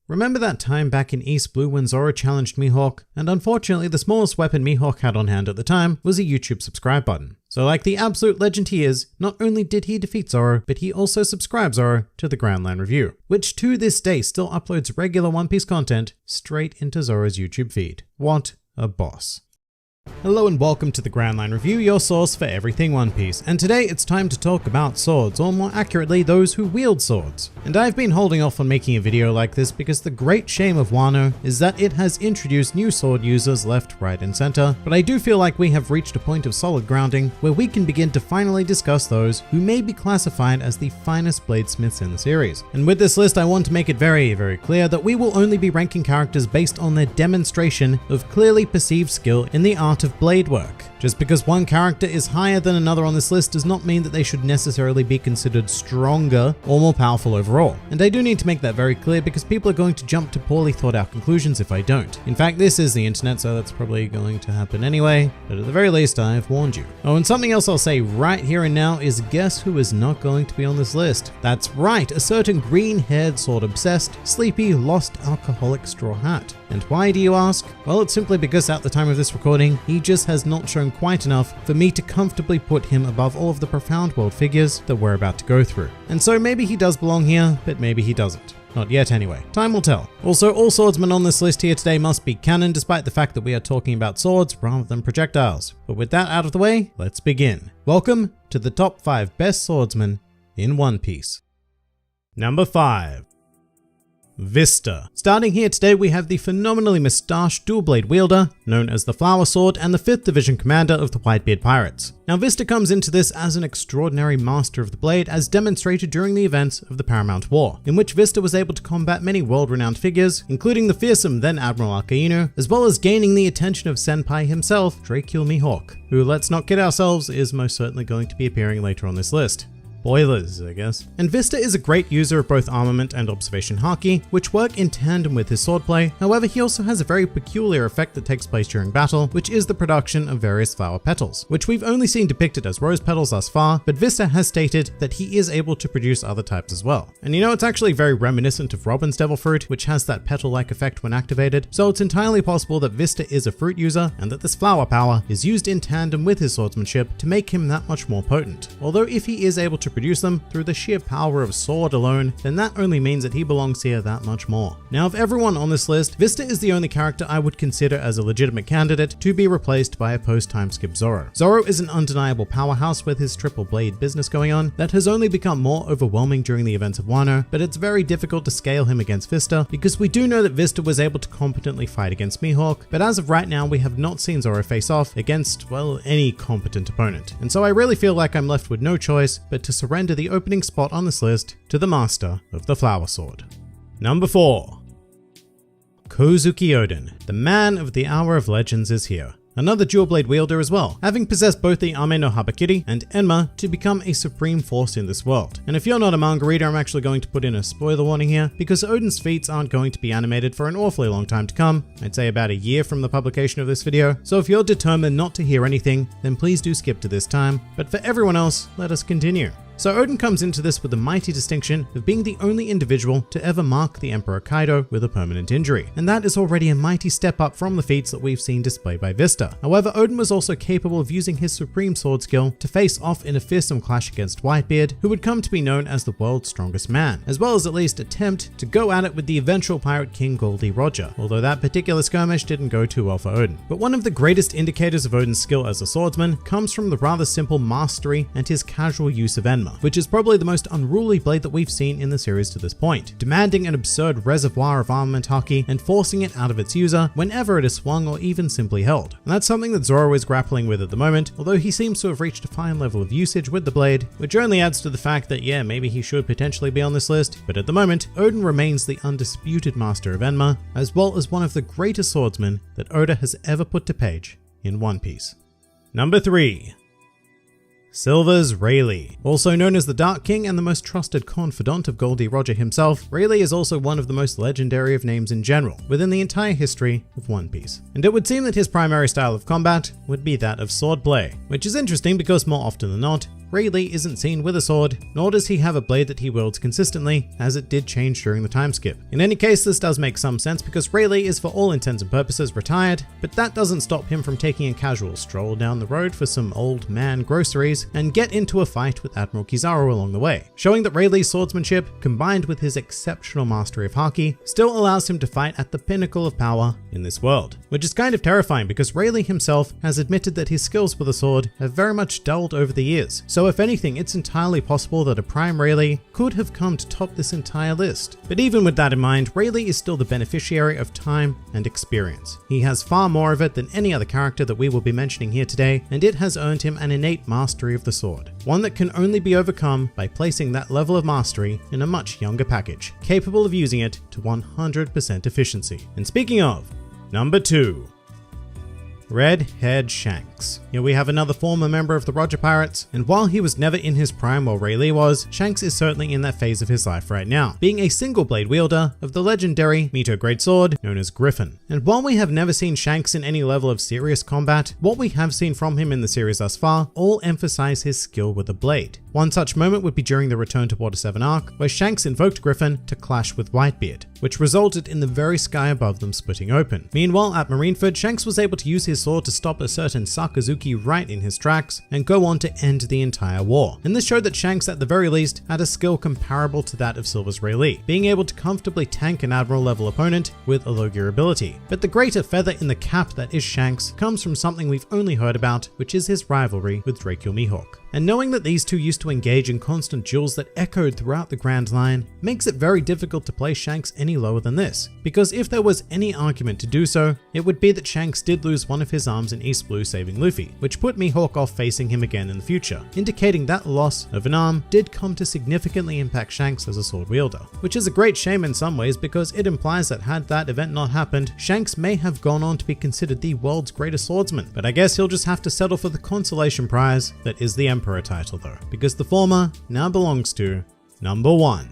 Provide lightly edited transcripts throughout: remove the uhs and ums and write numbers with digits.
Remember that time back in East Blue when Zoro challenged Mihawk, and unfortunately the smallest weapon Mihawk had on hand at the time was a YouTube subscribe button. So like the absolute legend he is, not only did he defeat Zoro, but he also subscribed Zoro to the Grand Line Review, which to this day still uploads regular One Piece content straight into Zoro's YouTube feed. What a boss. Hello and welcome to the Grand Line Review, your source for everything One Piece, and today it's time to talk about swords, or more accurately, those who wield swords. And I've been holding off on making a video like this because the great shame of Wano is that it has introduced new sword users left, right and center, but I do feel like we have reached a point of solid grounding where we can begin to finally discuss those who may be classified as the finest bladesmiths in the series. And with this list I want to make it very, very clear that we will only be ranking characters based on their demonstration of clearly perceived skill in the art of blade work. Just because one character is higher than another on this list does not mean that they should necessarily be considered stronger or more powerful overall. And I do need to make that very clear because people are going to jump to poorly thought out conclusions if I don't. In fact, this is the internet, so that's probably going to happen anyway, but at the very least I've warned you. Oh, and something else I'll say right here and now is guess who is not going to be on this list? That's right, a certain green-haired, sword-obsessed, sleepy, lost alcoholic Straw Hat. And why do you ask? Well, it's simply because at the time of this recording, he just has not shown quite enough for me to comfortably put him above all of the profound world figures that we're about to go through. And so maybe he does belong here, but maybe he doesn't. Not yet anyway. Time will tell. Also, all swordsmen on this list here today must be canon despite the fact that we are talking about swords rather than projectiles. But with that out of the way, let's begin. Welcome to the top 5 best swordsmen in One Piece. Number 5. Vista. Starting here today we have the phenomenally moustached dual blade wielder known as the Flower Sword and the 5th Division commander of the Whitebeard Pirates. Now Vista comes into this as an extraordinary master of the blade as demonstrated during the events of the Paramount War, in which Vista was able to combat many world-renowned figures, including the fearsome then Admiral Akainu, as well as gaining the attention of Senpai himself, Dracula Mihawk, who, let's not kid ourselves, is most certainly going to be appearing later on this list. Spoilers, I guess. And Vista is a great user of both armament and observation haki, which work in tandem with his swordplay. However, he also has a very peculiar effect that takes place during battle, which is the production of various flower petals, which we've only seen depicted as rose petals thus far, but Vista has stated that he is able to produce other types as well. And you know, it's actually very reminiscent of Robin's Devil Fruit, which has that petal-like effect when activated, so it's entirely possible that Vista is a fruit user and that this flower power is used in tandem with his swordsmanship to make him that much more potent. Although if he is able to produce them through the sheer power of sword alone, then that only means that he belongs here that much more. Now, of everyone on this list, Vista is the only character I would consider as a legitimate candidate to be replaced by a post-time skip Zoro. Zoro is an undeniable powerhouse with his triple blade business going on that has only become more overwhelming during the events of Wano, but it's very difficult to scale him against Vista because we do know that Vista was able to competently fight against Mihawk, but as of right now we have not seen Zoro face off against, well, any competent opponent. And so I really feel like I'm left with no choice but to surrender the opening spot on this list to the master of the Flower Sword. Number 4. Kozuki Odin, the man of the Hour of Legends, is here. Another dual blade wielder as well, having possessed both the Ame no Habakiri and Enma to become a supreme force in this world. And if you're not a manga reader, I'm actually going to put in a spoiler warning here, because Odin's feats aren't going to be animated for an awfully long time to come. I'd say about a year from the publication of this video. So if you're determined not to hear anything, then please do skip to this time. But for everyone else, let us continue. So Odin comes into this with the mighty distinction of being the only individual to ever mark the Emperor Kaido with a permanent injury, and that is already a mighty step up from the feats that we've seen displayed by Vista. However, Odin was also capable of using his supreme sword skill to face off in a fearsome clash against Whitebeard, who would come to be known as the world's strongest man, as well as at least attempt to go at it with the eventual Pirate King Goldie Roger, although that particular skirmish didn't go too well for Odin. But one of the greatest indicators of Odin's skill as a swordsman comes from the rather simple mastery and his casual use of Enma, which is probably the most unruly blade that we've seen in the series to this point, demanding an absurd reservoir of armament haki and forcing it out of its user whenever it is swung or even simply held. And that's something that Zoro is grappling with at the moment, although he seems to have reached a fine level of usage with the blade, which only adds to the fact that yeah, maybe he should potentially be on this list, but at the moment, Odin remains the undisputed master of Enma, as well as one of the greatest swordsmen that Oda has ever put to page in One Piece. Number 3. Silver's Rayleigh. Also known as the Dark King and the most trusted confidant of Goldie Roger himself, Rayleigh is also one of the most legendary of names in general within the entire history of One Piece. And it would seem that his primary style of combat would be that of swordplay, which is interesting because more often than not, Rayleigh isn't seen with a sword, nor does he have a blade that he wields consistently, as it did change during the time skip. In any case, this does make some sense because Rayleigh is for all intents and purposes retired, but that doesn't stop him from taking a casual stroll down the road for some old man groceries and get into a fight with Admiral Kizaru along the way, showing that Rayleigh's swordsmanship, combined with his exceptional mastery of Haki, still allows him to fight at the pinnacle of power in this world, which is kind of terrifying because Rayleigh himself has admitted that his skills with the sword have very much dulled over the years. So if anything, it's entirely possible that a Prime Rayleigh could have come to top this entire list. But even with that in mind, Rayleigh is still the beneficiary of time and experience. He has far more of it than any other character that we will be mentioning here today, and it has earned him an innate mastery of the sword, one that can only be overcome by placing that level of mastery in a much younger package, capable of using it to 100% efficiency. And speaking of, number 2. Red-haired Shanks. Here we have another former member of the Roger Pirates, and while he was never in his prime while Rayleigh was, Shanks is certainly in that phase of his life right now, being a single blade wielder of the legendary Mito greatsword known as Griffin. And while we have never seen Shanks in any level of serious combat, what we have seen from him in the series thus far all emphasize his skill with a blade. One such moment would be during the Return to Water 7 arc, where Shanks invoked Griffin to clash with Whitebeard, which resulted in the very sky above them splitting open. Meanwhile, at Marineford, Shanks was able to use his sword to stop a certain Sakazuki right in his tracks and go on to end the entire war. And this showed that Shanks at the very least had a skill comparable to that of Silver's Rayleigh, being able to comfortably tank an Admiral level opponent with a low gear ability. But the greater feather in the cap that is Shanks comes from something we've only heard about, which is his rivalry with Dracul Mihawk. And knowing that these two used to engage in constant duels that echoed throughout the Grand Line makes it very difficult to place Shanks any lower than this, because if there was any argument to do so, it would be that Shanks did lose one of his arms in East Blue saving Luffy, which put Mihawk off facing him again in the future, indicating that loss of an arm did come to significantly impact Shanks as a sword wielder, which is a great shame in some ways because it implies that had that event not happened, Shanks may have gone on to be considered the world's greatest swordsman. But I guess he'll just have to settle for the consolation prize that is the Emperor title though, because the former now belongs to number 1.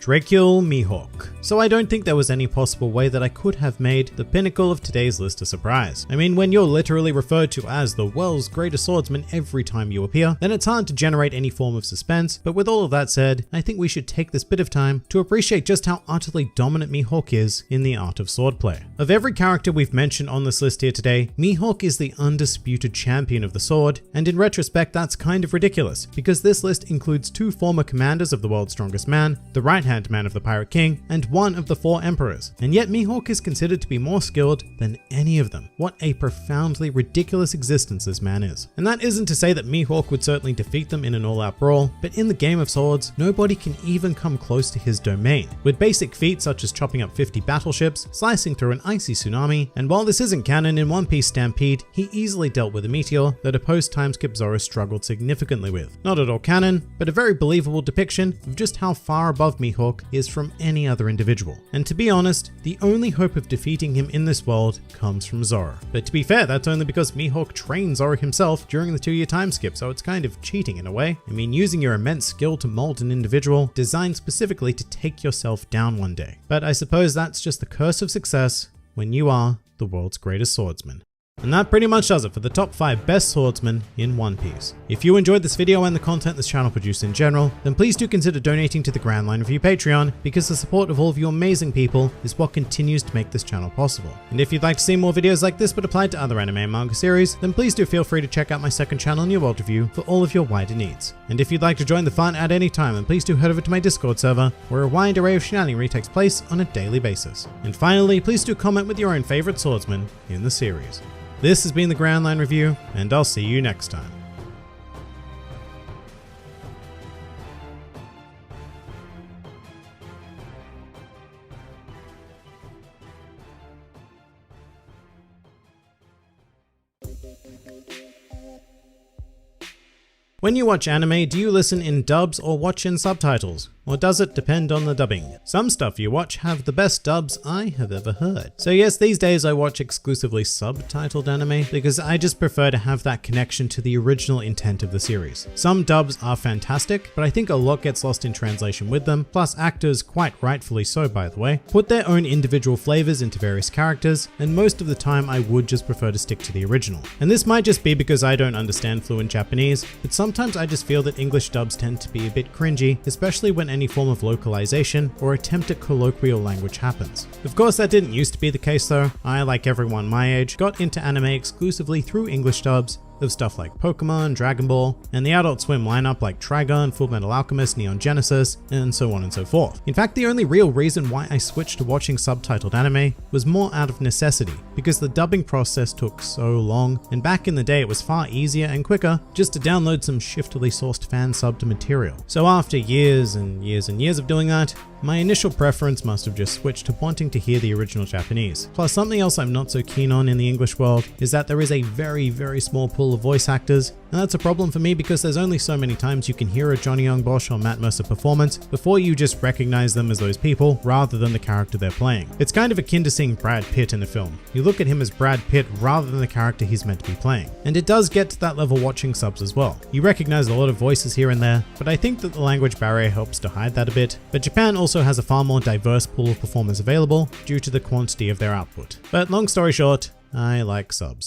Dracul Mihawk. So I don't think there was any possible way that I could have made the pinnacle of today's list a surprise. I mean, when you're literally referred to as the world's greatest swordsman every time you appear, then it's hard to generate any form of suspense. But with all of that said, I think we should take this bit of time to appreciate just how utterly dominant Mihawk is in the art of swordplay. Of every character we've mentioned on this list here today, Mihawk is the undisputed champion of the sword, and in retrospect that's kind of ridiculous, because this list includes 2 former commanders of the world's strongest man, the right-hand man of the Pirate King, and one of the 4 emperors, and yet Mihawk is considered to be more skilled than any of them. What a profoundly ridiculous existence this man is. And that isn't to say that Mihawk would certainly defeat them in an all-out brawl, but in the game of swords, nobody can even come close to his domain, with basic feats such as chopping up 50 battleships, slicing through an icy tsunami, and while this isn't canon in One Piece Stampede, he easily dealt with a meteor that a post-timeskip Zoro struggled significantly with. Not at all canon, but a very believable depiction of just how far above Mihawk is from any other individual. And to be honest, the only hope of defeating him in this world comes from Zoro. But to be fair, that's only because Mihawk trained Zoro himself during the 2-year time skip, so it's kind of cheating in a way. I mean, using your immense skill to mold an individual designed specifically to take yourself down one day. But I suppose that's just the curse of success when you are the world's greatest swordsman. And that pretty much does it for the top 5 best swordsmen in One Piece. If you enjoyed this video and the content this channel produced in general, then please do consider donating to the Grand Line Review Patreon, because the support of all of you amazing people is what continues to make this channel possible. And if you'd like to see more videos like this but applied to other anime and manga series, then please do feel free to check out my second channel, New World Review, for all of your wider needs. And if you'd like to join the fun at any time, then please do head over to my Discord server, where a wide array of shenanigans takes place on a daily basis. And finally, please do comment with your own favorite swordsman in the series. This has been the Grand Line Review, and I'll see you next time. When you watch anime, do you listen in dubs or watch in subtitles? Or does it depend on the dubbing? Some stuff you watch have the best dubs I have ever heard. So yes, these days I watch exclusively subtitled anime because I just prefer to have that connection to the original intent of the series. Some dubs are fantastic, but I think a lot gets lost in translation with them, plus actors, quite rightfully so by the way, put their own individual flavors into various characters, and most of the time I would just prefer to stick to the original. And this might just be because I don't understand fluent Japanese, but sometimes I just feel that English dubs tend to be a bit cringy, especially when any form of localization or attempt at colloquial language happens. Of course, that didn't used to be the case though. I, like everyone my age, got into anime exclusively through English dubs of stuff like Pokemon, Dragon Ball, and the Adult Swim lineup like Trigun, Fullmetal Alchemist, Neon Genesis, and so on and so forth. In fact, the only real reason why I switched to watching subtitled anime was more out of necessity, because the dubbing process took so long, and back in the day it was far easier and quicker just to download some shiftily sourced fan-subbed material. So after years and years and years of doing that, my initial preference must have just switched to wanting to hear the original Japanese. Plus, something else I'm not so keen on in the English world is that there is a very small pool of voice actors, and that's a problem for me because there's only so many times you can hear a Johnny Young Bosch or Matt Mercer performance before you just recognize them as those people rather than the character they're playing. It's kind of akin to seeing Brad Pitt in a film. You look at him as Brad Pitt rather than the character he's meant to be playing. And it does get to that level watching subs as well. You recognize a lot of voices here and there, but I think that the language barrier helps to hide that a bit. But Japan also has a far more diverse pool of performers available due to the quantity of their output. But long story short, I like subs.